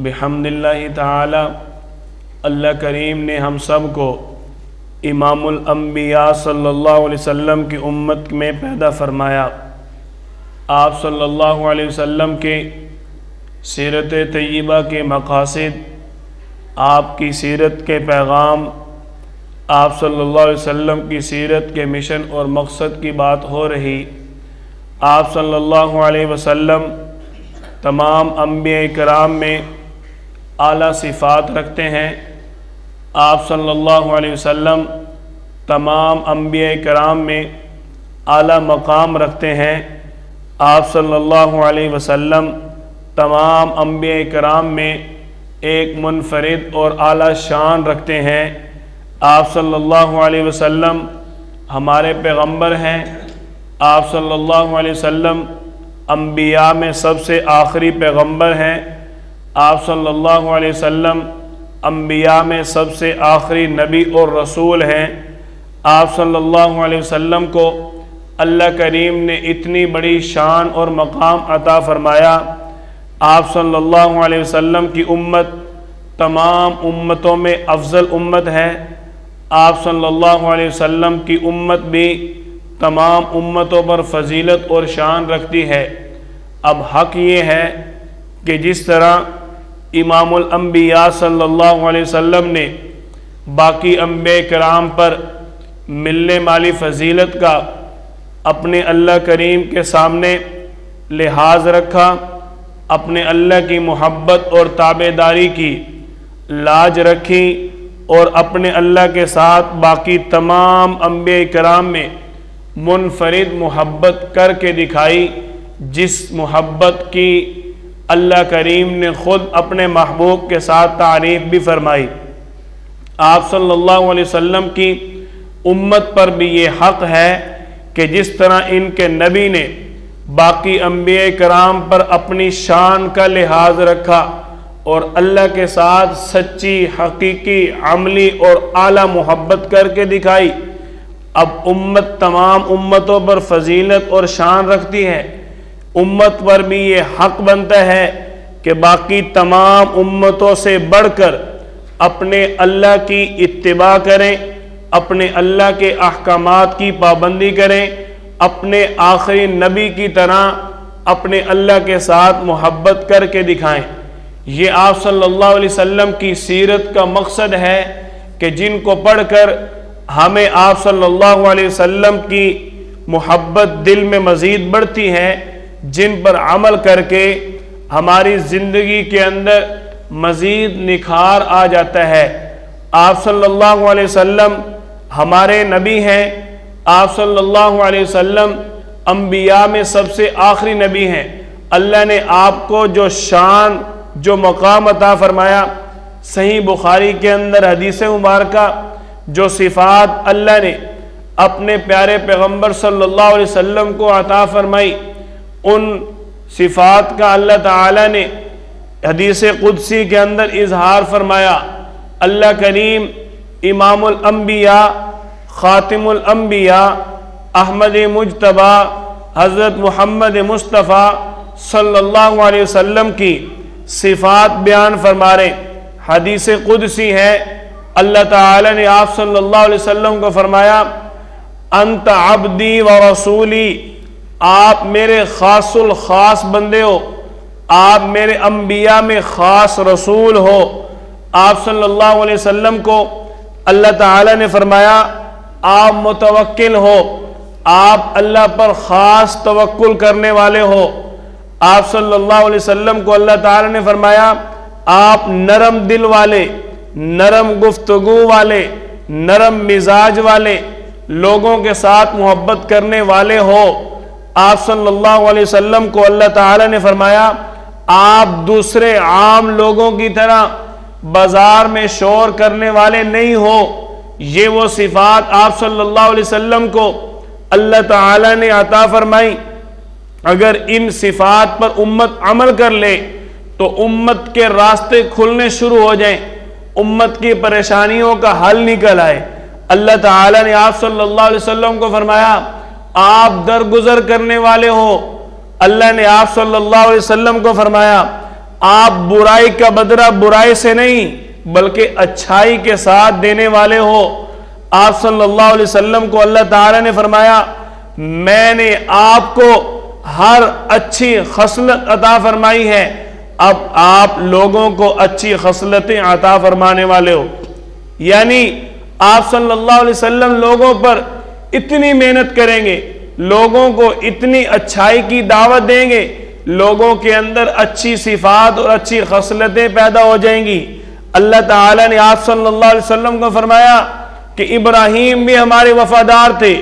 بحمد اللہ تعالی اللہ کریم نے ہم سب کو امام الانبیاء صلی اللہ علیہ وسلم کی امت میں پیدا فرمایا۔ آپ صلی اللہ علیہ وسلم کے سیرت طیبہ کے مقاصد، آپ کی سیرت کے پیغام، آپ صلی اللہ علیہ وسلم کی سیرت کے مشن اور مقصد کی بات ہو رہی۔ آپ صلی اللہ علیہ وسلم تمام انبیاء کرام میں اعلیٰ صفات رکھتے ہیں۔ آپ صلی اللہ علیہ وسلم تمام انبیاء کرام میں اعلیٰ مقام رکھتے ہیں۔ آپ صلی اللہ علیہ وسلم تمام انبیاء کرام میں ایک منفرد اور اعلیٰ شان رکھتے ہیں۔ آپ صلی اللہ علیہ وسلم ہمارے پیغمبر ہیں۔ آپ صلی اللہ علیہ وسلم انبیاء میں سب سے آخری پیغمبر ہیں۔ آپ صلی اللہ علیہ وسلم انبیاء میں سب سے آخری نبی اور رسول ہیں۔ آپ صلی اللہ علیہ وسلم کو اللہ کریم نے اتنی بڑی شان اور مقام عطا فرمایا۔ آپ صلی اللہ علیہ وسلم کی امت تمام امتوں میں افضل امت ہے۔ آپ صلی اللہ علیہ وسلم کی امت بھی تمام امتوں پر فضیلت اور شان رکھتی ہے۔ اب حق یہ ہے کہ جس طرح امام الانبیاء صلی اللہ علیہ وسلم نے باقی انبیاء کرام پر ملنے والی فضیلت کا اپنے اللہ کریم کے سامنے لحاظ رکھا، اپنے اللہ کی محبت اور تابعداری کی لاج رکھی، اور اپنے اللہ کے ساتھ باقی تمام انبیاء کرام میں منفرد محبت کر کے دکھائی، جس محبت کی اللہ کریم نے خود اپنے محبوب کے ساتھ تعریف بھی فرمائی۔ آپ صلی اللہ علیہ وسلم کی امت پر بھی یہ حق ہے کہ جس طرح ان کے نبی نے باقی انبیاء کرام پر اپنی شان کا لحاظ رکھا اور اللہ کے ساتھ سچی، حقیقی، عملی اور اعلیٰ محبت کر کے دکھائی، اب امت تمام امتوں پر فضیلت اور شان رکھتی ہے۔ امت پر بھی یہ حق بنتا ہے کہ باقی تمام امتوں سے بڑھ کر اپنے اللہ کی اتباع کریں، اپنے اللہ کے احکامات کی پابندی کریں، اپنے آخری نبی کی طرح اپنے اللہ کے ساتھ محبت کر کے دکھائیں۔ یہ آپ صلی اللہ علیہ وسلم کی سیرت کا مقصد ہے کہ جن کو پڑھ کر ہمیں آپ صلی اللہ علیہ وسلم کی محبت دل میں مزید بڑھتی ہے، جن پر عمل کر کے ہماری زندگی کے اندر مزید نکھار آ جاتا ہے۔ آپ صلی اللہ علیہ وسلم ہمارے نبی ہیں۔ آپ صلی اللہ علیہ وسلم انبیاء میں سب سے آخری نبی ہیں۔ اللہ نے آپ کو جو شان، جو مقام عطا فرمایا، صحیح بخاری کے اندر حدیث مبارکہ جو صفات اللہ نے اپنے پیارے پیغمبر صلی اللہ علیہ وسلم کو عطا فرمائی، ان صفات کا اللہ تعالی نے حدیث قدسی کے اندر اظہار فرمایا۔ اللہ کریم امام الانبیاء، خاتم الانبیاء، احمد مجتبی حضرت محمد مصطفیٰ صلی اللہ علیہ وسلم کی صفات بیان فرما رہے۔ حدیث قدسی ہے، اللہ تعالی نے آپ صلی اللہ علیہ وسلم کو فرمایا، انت عبدی و رسولی، آپ میرے خاص الخاص بندے ہو، آپ میرے انبیاء میں خاص رسول ہو۔ آپ صلی اللہ علیہ وسلم کو اللہ تعالی نے فرمایا، آپ متوکل ہو، آپ اللہ پر خاص توکل کرنے والے ہو۔ آپ صلی اللہ علیہ وسلم کو اللہ تعالی نے فرمایا، آپ نرم دل والے، نرم گفتگو والے، نرم مزاج والے، لوگوں کے ساتھ محبت کرنے والے ہو۔ آپ صلی اللہ علیہ وسلم کو اللہ تعالی نے فرمایا، آپ دوسرے عام لوگوں کی طرح بازار میں شور کرنے والے نہیں ہو۔ یہ وہ صفات آپ صلی اللہ علیہ وسلم کو اللہ تعالی نے عطا فرمائی۔ اگر ان صفات پر امت عمل کر لے تو امت کے راستے کھلنے شروع ہو جائیں، امت کی پریشانیوں کا حل نکل آئے۔ اللہ تعالی نے آپ صلی اللہ علیہ وسلم کو فرمایا، آپ درگزر کرنے والے ہو۔ اللہ نے آپ صلی اللہ علیہ وسلم کو فرمایا، آپ برائی کا بدلہ برائی سے نہیں بلکہ اچھائی کے ساتھ دینے والے ہو۔ آپ صلی اللہ علیہ وسلم کو اللہ تعالیٰ نے فرمایا میں نے آپ کو ہر اچھی خصلت عطا فرمائی ہے، اب آپ لوگوں کو اچھی خصلتیں عطا فرمانے والے ہو۔ یعنی آپ صلی اللہ علیہ وسلم لوگوں پر اتنی محنت کریں گے، لوگوں کو اتنی اچھائی کی دعوت دیں گے، لوگوں کے اندر اچھی صفات اور اچھی خصلتیں پیدا ہو جائیں گی۔ اللہ تعالیٰ نے آپ صلی اللہ علیہ وسلم کو فرمایا کہ ابراہیم بھی ہمارے وفادار تھے،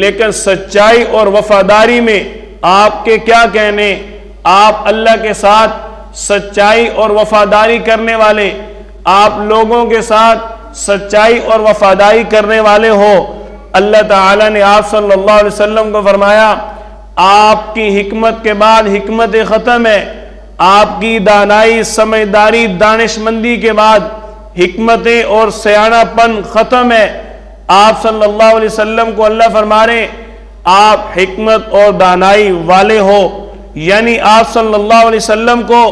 لیکن سچائی اور وفاداری میں آپ کے کیا کہنے، آپ اللہ کے ساتھ سچائی اور وفاداری کرنے والے، آپ لوگوں کے ساتھ سچائی اور وفاداری کرنے والے ہو۔ اللہ تعالیٰ نے آپ صلی اللہ علیہ وسلم کو فرمایا آپ کی حکمت کے بعد حکمت ختم ہے، آپ کی دانائی سمجھداری دانش مندی کے بعد حکمتیں اور سیانہ پن ختم ہے۔ آپ صلی اللہ علیہ وسلم کو اللہ فرما رہے آپ حکمت اور دانائی والے ہو، یعنی آپ صلی اللہ علیہ وسلم کو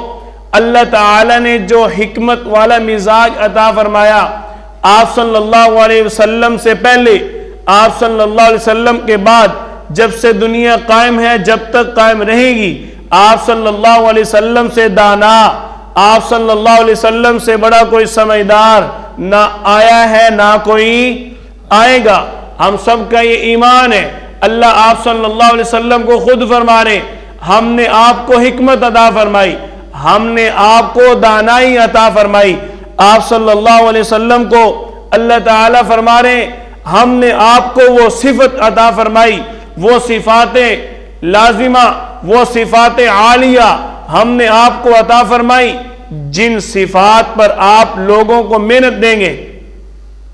اللہ تعالیٰ نے جو حکمت والا مزاج عطا فرمایا، آپ صلی اللہ علیہ وسلم سے پہلے، آپ صلی اللہ علیہ وسلم کے بعد، جب سے دنیا قائم ہے جب تک قائم رہے گی، آپ صلی اللہ علیہ وسلم سے دانا، آپ صلی اللہ علیہ وسلم سے بڑا کوئی سمجھدار نہ آیا ہے نہ کوئی آئے گا۔ ہم سب کا یہ ایمان ہے۔ اللہ آپ صلی اللہ علیہ وسلم کو خود فرما رہے ہم نے آپ کو حکمت عطا فرمائی، ہم نے آپ کو دانائی عطا فرمائی۔ آپ صلی اللہ علیہ وسلم کو اللہ تعالیٰ فرما رہے ہم نے آپ کو وہ صفت عطا فرمائی، وہ صفات لازمہ، وہ صفات عالیہ ہم نے آپ کو عطا فرمائی، جن صفات پر آپ لوگوں کو محنت دیں گے،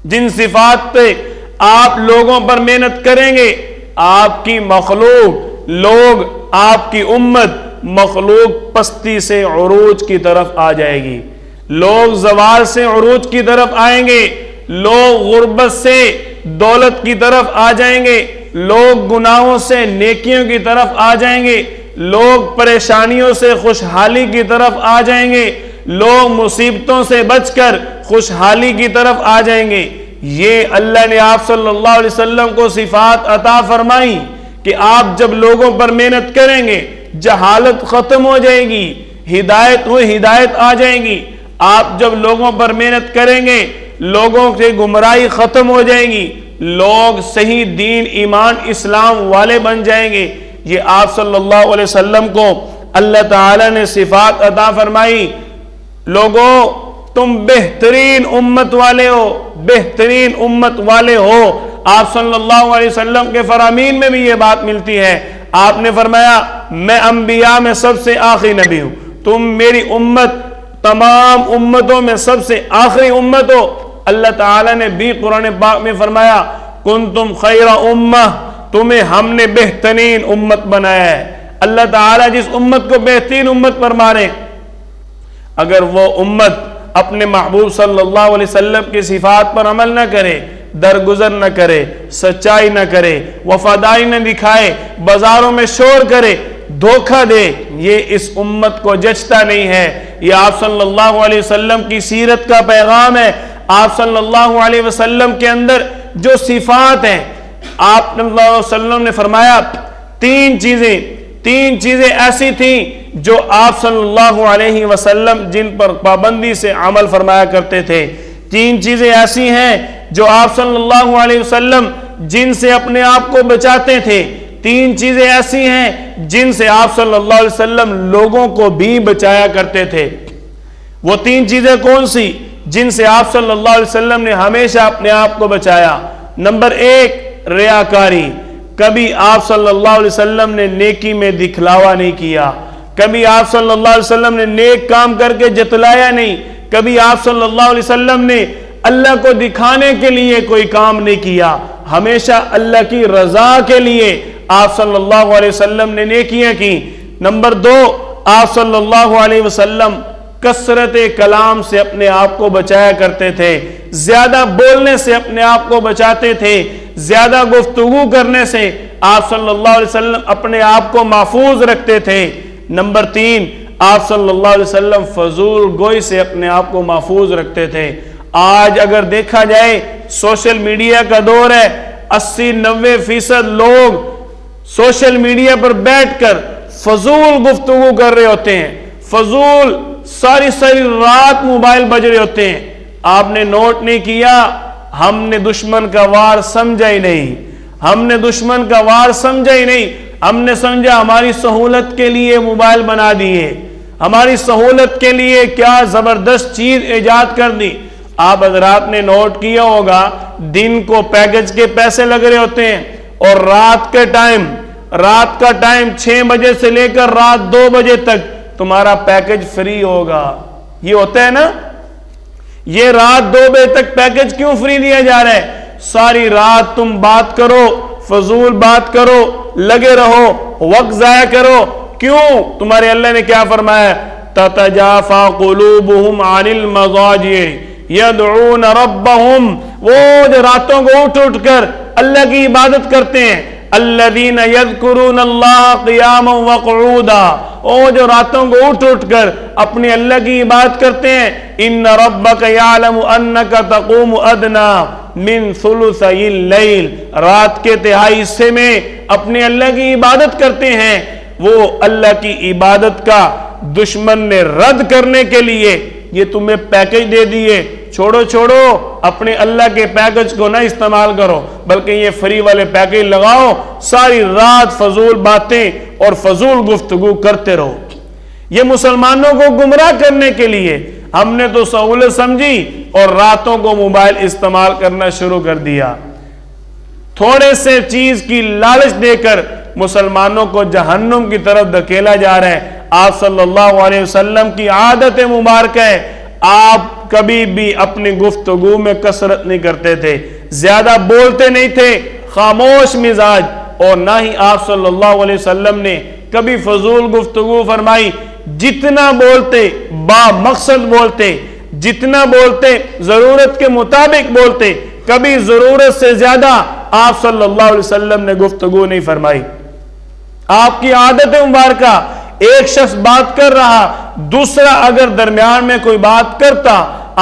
جن صفات پہ آپ لوگوں پر محنت کریں گے، آپ کی مخلوق، لوگ، آپ کی امت، مخلوق پستی سے عروج کی طرف آ جائے گی، لوگ زوال سے عروج کی طرف آئیں گے، لوگ غربت سے دولت کی طرف آ جائیں گے، لوگ گناہوں سے نیکیوں کی طرف آ جائیں گے، لوگ پریشانیوں سے خوشحالی کی طرف آ جائیں گے، لوگ مصیبتوں سے بچ کر خوشحالی کی طرف آ جائیں گے۔ یہ اللہ نے آپ صلی اللہ علیہ وسلم کو صفات عطا فرمائی کہ آپ جب لوگوں پر محنت کریں گے جہالت ختم ہو جائے گی، ہدایت آ جائے گی۔ آپ جب لوگوں پر محنت کریں گے لوگوں سے گمراہی ختم ہو جائے گی، لوگ صحیح دین ایمان اسلام والے بن جائیں گے۔ یہ آپ صلی اللہ علیہ وسلم کو اللہ تعالی نے صفات عطا فرمائی۔ لوگوں تم بہترین امت والے ہو، بہترین امت والے ہو۔ آپ صلی اللہ علیہ وسلم کے فرامین میں بھی یہ بات ملتی ہے۔ آپ نے فرمایا میں انبیاء میں سب سے آخری نبی ہوں، تم میری امت تمام امتوں میں سب سے آخری امت ہو۔ اللہ تعالیٰ نے بھی قرآن پاک میں فرمایا کنتم خیر امہ، تمہیں ہم نے بہترین امت بنایا ہے۔ اللہ تعالیٰ جس امت کو بہترین امت فرما رہے، اگر وہ امت اپنے محبوب صلی اللہ علیہ وسلم کی صفات پر عمل نہ کرے، درگزر نہ کرے، سچائی نہ کرے، وفاداری نہ دکھائے، بازاروں میں شور کرے، دھوکہ دے، یہ اس امت کو جچتا نہیں ہے۔ یہ آپ صلی اللہ علیہ وسلم کی سیرت کا پیغام ہے۔ آپ صلی اللہ علیہ وسلم کے اندر جو صفات ہیں، آپ صلی اللہ علیہ وسلم نے فرمایا تین چیزیں ایسی تھیں جو آپ صلی اللہ علیہ وسلم جن پر پابندی سے عمل فرمایا کرتے تھے۔ تین چیزیں ایسی ہیں جو آپ صلی اللہ علیہ وسلم جن سے اپنے آپ کو بچاتے تھے، تین چیزیں ایسی ہیں جن سے آپ صلی اللہ علیہ وسلم لوگوں کو بھی بچایا کرتے تھے۔ وہ تین چیزیں کون سی جن سے آپ صلی اللہ علیہ وسلم نے ہمیشہ اپنے آپ کو بچایا؟ نمبر ایک، ریاکاری۔ کبھی آپ صلی اللہ علیہ وسلم نے نیکی میں دکھلاوا نہیں کیا، کبھی آپ صلی اللہ علیہ وسلم نے نیک کام کر کے جتلایا نہیں، کبھی آپ صلی اللہ علیہ وسلم نے اللہ کو دکھانے کے لیے کوئی کام نہیں کیا، ہمیشہ اللہ کی رضا کے لیے آپ صلی اللہ علیہ وسلم نے نیکیاں کی۔ نمبر دو، آپ صلی اللہ علیہ وسلم کثرت کلام سے اپنے آپ کو بچایا کرتے تھے، زیادہ بولنے سے اپنے آپ کو بچاتے تھے، زیادہ گفتگو کرنے سے آپ صلی اللہ علیہ وسلم اپنے آپ کو محفوظ رکھتے تھے۔ نمبر تین، آپ صلی اللہ علیہ وسلم فضول گوئی سے اپنے آپ کو محفوظ رکھتے تھے۔ آج اگر دیکھا جائے سوشل میڈیا کا دور ہے، 80-90% لوگ سوشل میڈیا پر بیٹھ کر فضول گفتگو کر رہے ہوتے ہیں، فضول ساری رات موبائل بج رہے ہوتے ہیں۔ آپ نے نوٹ نہیں کیا، ہم نے دشمن کا وار سمجھا ہی نہیں، ہم نے دشمن کا وار سمجھا ہی نہیں۔ ہم نے سمجھا ہماری سہولت کے لیے موبائل بنا دیے، ہماری سہولت کے لیے کیا زبردست چیز ایجاد کر دی۔ آپ حضرات نے نوٹ کیا ہوگا، دن کو پیکج کے پیسے لگ رہے ہوتے ہیں، اور رات کا ٹائم 6 بجے سے لے کر رات 2 بجے تک تمہارا پیکج فری ہوگا۔ یہ ہوتا ہے نا، یہ رات 2 بجے تک پیکج کیوں فری دیا جا رہا ہے؟ ساری رات تم بات کرو، فضول بات کرو، لگے رہو، وقت ضائع کرو۔ کیوں؟ تمہارے اللہ نے کیا فرمایا؟ تتجافا قلوبہم عن المضاجع یدعون ربہم، وہ جو راتوں کو اٹھ کر اللہ کی عبادت کرتے ہیں، الذین یذکرون اللہ قیاما وقعودا، وہ جو راتوں کو اٹھ کر اپنے اللہ کی عبادت کرتے ہیں، ان ربک یعلم انک تقوم ادنا من ثلثی اللیل، رات کے تہائی حصے میں اپنے اللہ کی عبادت کرتے ہیں۔ وہ اللہ کی عبادت کا دشمن نے رد کرنے کے لیے یہ تمہیں پیکج دے دیے۔ چھوڑو اپنے اللہ کے پیکج کو نہ استعمال کرو، بلکہ یہ فری والے پیکج لگاؤ، ساری رات فضول باتیں اور فضول گفتگو کرتے رہو۔ یہ مسلمانوں کو گمراہ کرنے کے لیے ہم نے تو سہولت سمجھی اور راتوں کو موبائل استعمال کرنا شروع کر دیا۔ تھوڑے سے چیز کی لالچ دے کر مسلمانوں کو جہنم کی طرف دھکیلا جا رہا ہے۔ آپ صلی اللہ علیہ وسلم کی عادت مبارکہ ہے، آپ کبھی بھی اپنی گفتگو میں کثرت نہیں کرتے تھے، زیادہ بولتے نہیں تھے، خاموش مزاج، اور نہ ہی آپ صلی اللہ علیہ وسلم نے کبھی فضول گفتگو فرمائی۔ جتنا بولتے با مقصد بولتے، جتنا بولتے ضرورت کے مطابق بولتے، کبھی ضرورت سے زیادہ آپ صلی اللہ علیہ وسلم نے گفتگو نہیں فرمائی۔ آپ کی عادت مبارکہ، ایک شخص بات کر رہا، دوسرا اگر درمیان میں کوئی بات کرتا،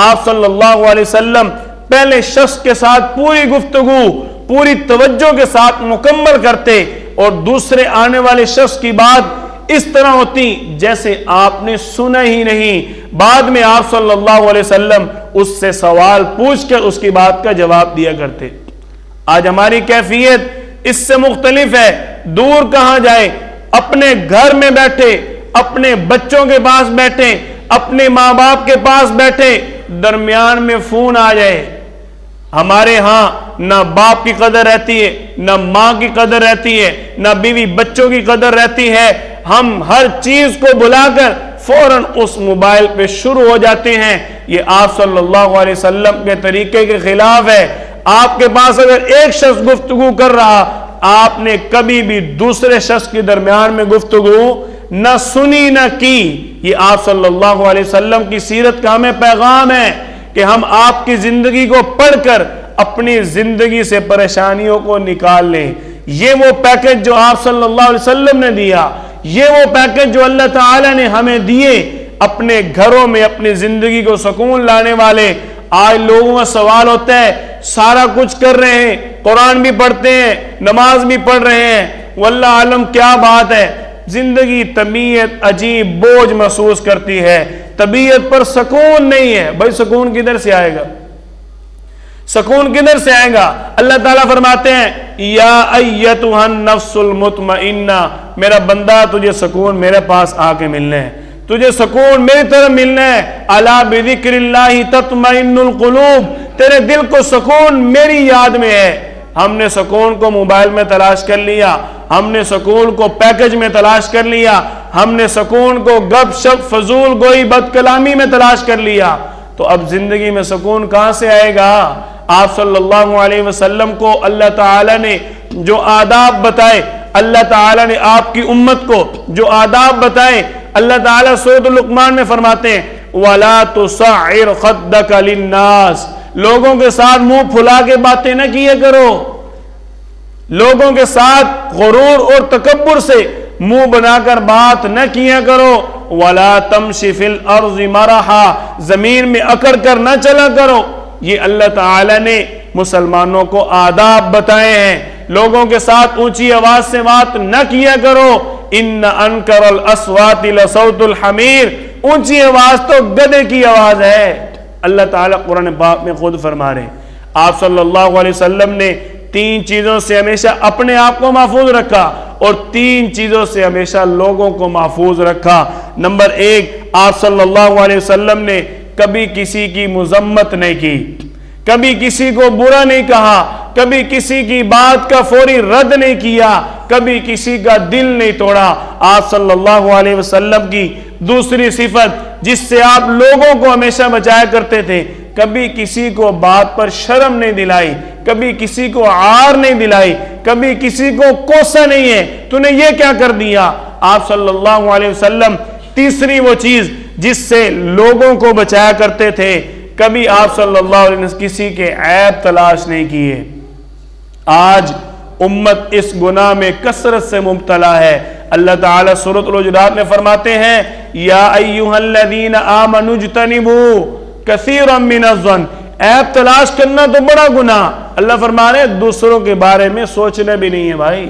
آپ صلی اللہ علیہ وسلم پہلے شخص کے ساتھ پوری گفتگو پوری توجہ کے ساتھ مکمل کرتے، اور دوسرے آنے والے شخص کی بات اس طرح ہوتی جیسے آپ نے سنا ہی نہیں۔ بعد میں آپ صلی اللہ علیہ وسلم اس سے سوال پوچھ کر اس کی بات کا جواب دیا کرتے۔ آج ہماری کیفیت اس سے مختلف ہے۔ دور کہاں جائے، اپنے گھر میں بیٹھے، اپنے بچوں کے پاس بیٹھے، اپنے ماں باپ کے پاس بیٹھے، درمیان میں فون آ جائے، ہمارے ہاں نہ باپ کی قدر رہتی ہے، نہ ماں کی قدر رہتی ہے، نہ بیوی بچوں کی قدر رہتی ہے۔ ہم ہر چیز کو بلا کر فوراً اس موبائل پہ شروع ہو جاتے ہیں۔ یہ آپ صلی اللہ علیہ وسلم کے طریقے کے خلاف ہے۔ آپ کے پاس اگر ایک شخص گفتگو کر رہا، آپ نے کبھی بھی دوسرے شخص کے درمیان میں گفتگو نہ سنی نہ کی۔ یہ آپ صلی اللہ علیہ وسلم کی سیرت کا ہمیں پیغام ہے کہ ہم آپ کی زندگی کو پڑھ کر اپنی زندگی سے پریشانیوں کو نکال لیں۔ یہ وہ پیکج جو آپ صلی اللہ علیہ وسلم نے دیا، یہ وہ پیکج جو اللہ تعالی نے ہمیں دیے، اپنے گھروں میں اپنی زندگی کو سکون لانے والے۔ آج لوگوں کا سوال ہوتا ہے، سارا کچھ کر رہے ہیں، قرآن بھی پڑھتے ہیں، نماز بھی پڑھ رہے ہیں، واللہ عالم کیا بات ہے، زندگی طبیعت عجیب بوجھ محسوس کرتی ہے، طبیعت پر سکون نہیں ہے۔ بھائی سکون کدھر سے آئے گا؟ سکون کدھر سے آئے گا؟ اللہ تعالیٰ فرماتے ہیں، یا ایتھا النفس المطمئنہ، میرا بندہ تجھے سکون میرے پاس آ کے ملنا ہے، تجھے سکون میری طرف ملنا ہے۔ الا بذکر اللہ تطمئن القلوب، تیرے دل کو سکون میری یاد میں ہے۔ ہم نے سکون کو موبائل میں تلاش کر لیا، ہم نے سکون کو پیکج میں تلاش کر لیا، ہم نے سکون کو گپ شپ فضول گوئی بد کلامی میں تلاش کر لیا، تو اب زندگی میں سکون کہاں سے آئے گا؟ آپ صلی اللہ علیہ وسلم کو اللہ تعالی نے جو آداب بتائے، اللہ تعالی نے آپ کی امت کو جو آداب بتائے، اللہ تعالیٰ سورۃ لقمان میں فرماتے ہیں وَلَا تُصَعِّرْ خَدَّكَ لِلنَّاسِ، لوگوں کے ساتھ منہ پھلا کے باتیں نہ کیا کرو، لوگوں کے ساتھ غرور اور تکبر سے منہ بنا کر بات نہ کیا کرو۔ وَلَا تَمْشِ فِي الْأَرْضِ مَرَحًا، زمین میں اکڑ کر نہ چلا کرو۔ یہ اللہ تعالی نے مسلمانوں کو آداب بتائے ہیں، لوگوں کے ساتھ اونچی آواز سے بات نہ کیا کرو۔ ان انکر الاصوات لصوت الحمیر، اونچی آواز تو گدھے کی آواز ہے۔ اللہ تعالیٰ قرآن پاک میں خود فرما رہے ہیں۔ آپ صلی اللہ علیہ وسلم نے 3 چیزوں سے ہمیشہ اپنے آپ کو محفوظ رکھا اور 3 چیزوں سے ہمیشہ لوگوں کو محفوظ رکھا۔ نمبر 1، آپ صلی اللہ علیہ وسلم نے کبھی کسی کی مذمت نہیں کی، کبھی کسی کو برا نہیں کہا، کبھی کسی کی بات کا فوری رد نہیں کیا، کبھی کسی کا دل نہیں توڑا۔ آپ صلی اللہ علیہ وسلم کی دوسری صفت جس سے آپ لوگوں کو ہمیشہ بچایا کرتے تھے، کبھی کسی کو بات پر شرم نہیں دلائی، کبھی کسی کو عار نہیں دلائی، کبھی کسی کو کوسا نہیں ہے تو نے یہ کیا کر دیا۔ آپ صلی اللہ علیہ وسلم تیسری وہ چیز جس سے لوگوں کو بچایا کرتے تھے، کبھی آپ صلی اللہ علیہ وسلم کسی کے عیب تلاش نہیں کیے۔ آج امت اس گناہ میں کثرت سے مبتلا ہے۔ اللہ تعالیٰ سورۃ الحجرات میں فرماتے ہیں یا ایھا الذین آمنوا اجتنبوا کثیرا من الظن، عیب تلاش کرنا تو بڑا گناہ، اللہ فرما رہے ہیں دوسروں کے بارے میں سوچنا بھی نہیں ہے بھائی،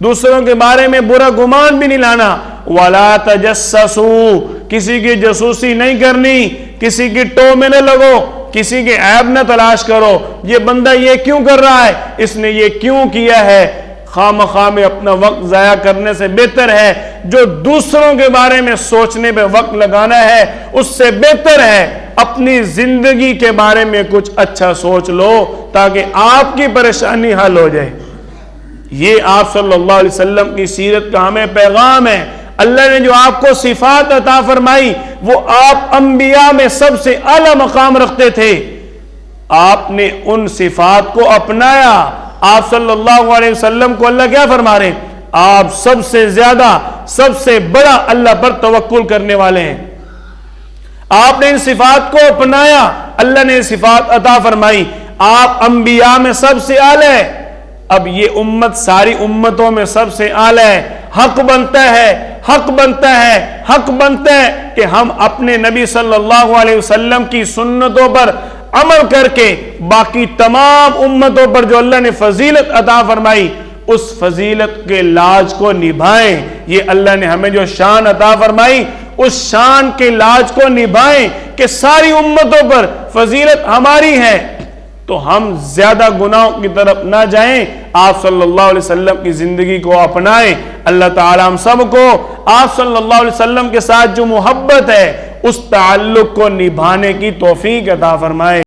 دوسروں کے بارے میں برا گمان بھی نہیں لانا۔ وَلَا تَجَسَّسُوا، کسی کی جاسوسی نہیں کرنی، کسی کی ٹو میں نہ لگو، کسی کے عیب نہ تلاش کرو، یہ بندہ یہ کیوں کر رہا ہے، اس نے یہ کیوں کیا ہے۔ خواہ میں اپنا وقت ضائع کرنے سے بہتر ہے جو دوسروں کے بارے میں سوچنے پہ وقت لگانا ہے، اس سے بہتر ہے اپنی زندگی کے بارے میں کچھ اچھا سوچ لو تاکہ آپ کی پریشانی حل ہو جائے۔ یہ آپ صلی اللہ علیہ وسلم کی سیرت کا ہمیں پیغام ہے۔ اللہ نے جو آپ کو صفات عطا فرمائی وہ آپ انبیاء میں سب سے اعلیٰ مقام رکھتے تھے، آپ نے ان صفات کو اپنایا۔ آپ صلی اللہ علیہ وسلم کو اللہ کیا فرما رہے ہیں، آپ سب سے زیادہ سب سے بڑا اللہ پر توکل کرنے والے ہیں۔ آپ نے ان صفات کو اپنایا، اللہ نے صفات عطا فرمائی، آپ انبیاء میں سب سے اعلیٰ ہے۔ اب یہ امت ساری امتوں میں سب سے اعلیٰ ہے، حق بنتا ہے کہ ہم اپنے نبی صلی اللہ علیہ وسلم کی سنتوں پر عمل کر کے باقی تمام امتوں پر جو اللہ نے فضیلت عطا فرمائی اس فضیلت کے لاج کو نبھائیں۔ یہ اللہ نے ہمیں جو شان عطا فرمائی اس شان کے لاج کو نبھائیں کہ ساری امتوں پر فضیلت ہماری ہے، تو ہم زیادہ گناہوں کی طرف نہ جائیں، آپ صلی اللہ علیہ وسلم کی زندگی کو اپنائیں۔ اللہ تعالی ہم سب کو آپ صلی اللہ علیہ وسلم کے ساتھ جو محبت ہے اس تعلق کو نبھانے کی توفیق عطا فرمائے۔